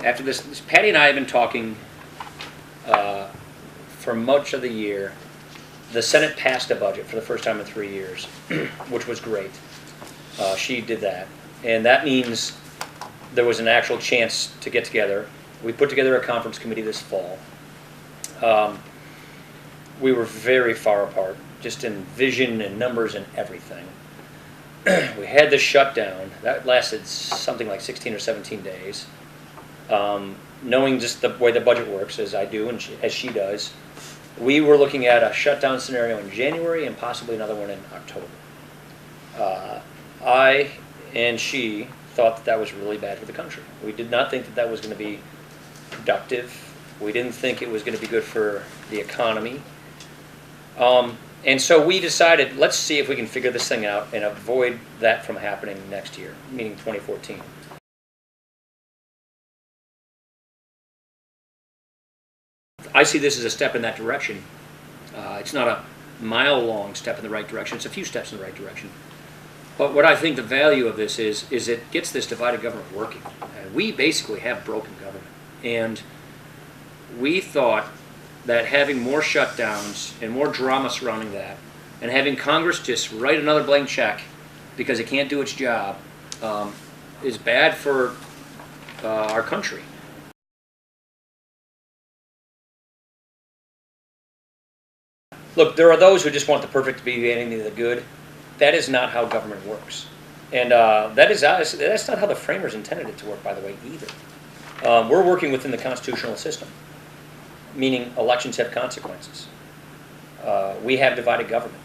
After this, Patty and I have been talking for much of the year. The Senate passed a budget for the first time in 3 years, which was great. She did that. And that means there was an actual chance to get together. We put together a conference committee this fall. We were very far apart, just in vision and numbers and everything. We had this shutdown. That lasted something like 16 or 17 days. Knowing just the way the budget works, as I do and as she does, we were looking at a shutdown scenario in January and possibly another one in October. I and she thought that that was really bad for the country. We did not think that that was going to be productive. We didn't think it was going to be good for the economy. And so we decided, let's see if we can figure this thing out and avoid that from happening next year, meaning 2014. I see this as a step in that direction. It's not a mile-long step in the right direction. It's a few steps in the right direction. But what I think the value of this is it gets this divided government working. We basically have broken government. And we thought that having more shutdowns and more drama surrounding that, and having Congress just write another blank check because it can't do its job, is bad for our country. Look, there are those who just want the perfect to be anything the good. That is not how government works. And that's not how the framers intended it to work, by the way, either. We're working within the constitutional system, meaning elections have consequences. We have divided government.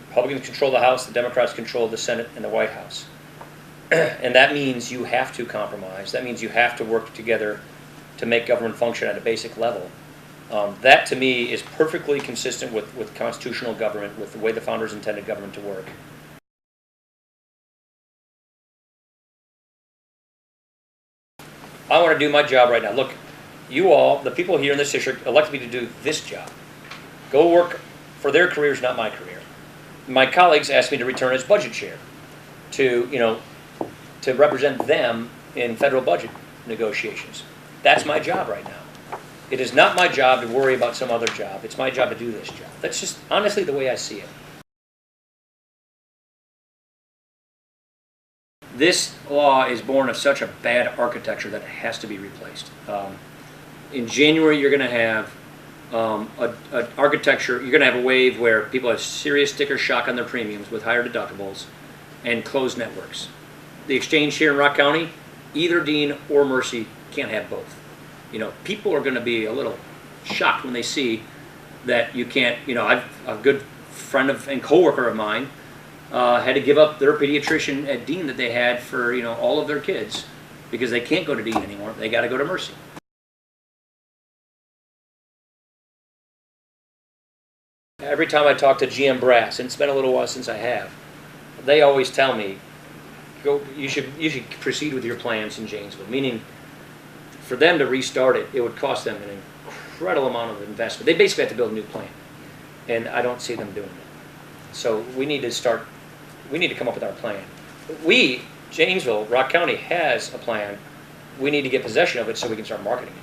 Republicans control the House, the Democrats control the Senate and the White House. And that means you have to compromise. That means you have to work together to make government function at a basic level. That, to me, is perfectly consistent with constitutional government, with the way the founders intended government to work. I want to do my job right now. Look, you all, the people here in this district, elected me to do this job. Go work for their careers, not my career. My colleagues asked me to return as budget chair to represent them in federal budget negotiations. That's my job right now. It is not my job to worry about some other job. It's my job to do this job. That's just honestly the way I see it. This law is born of such a bad architecture that it has to be replaced. In January, you're going to have an architecture, you're going to have a wave where people have serious sticker shock on their premiums with higher deductibles and closed networks. The exchange here in Rock County, either Dean or Mercy can't have both. People are going to be a little shocked when they see that you can't, a good friend and coworker of mine had to give up their pediatrician at Dean that they had for, all of their kids because they can't go to Dean anymore. They got to go to Mercy. Every time I talk to GM Brass, and it's been a little while since I have, they always tell me, you should proceed with your plans in Janesville, meaning for them to restart it, it would cost them an incredible amount of investment. They basically have to build a new plant, and I don't see them doing it. So we need to come up with our plan. Janesville, Rock County has a plan. We need to get possession of it so we can start marketing it.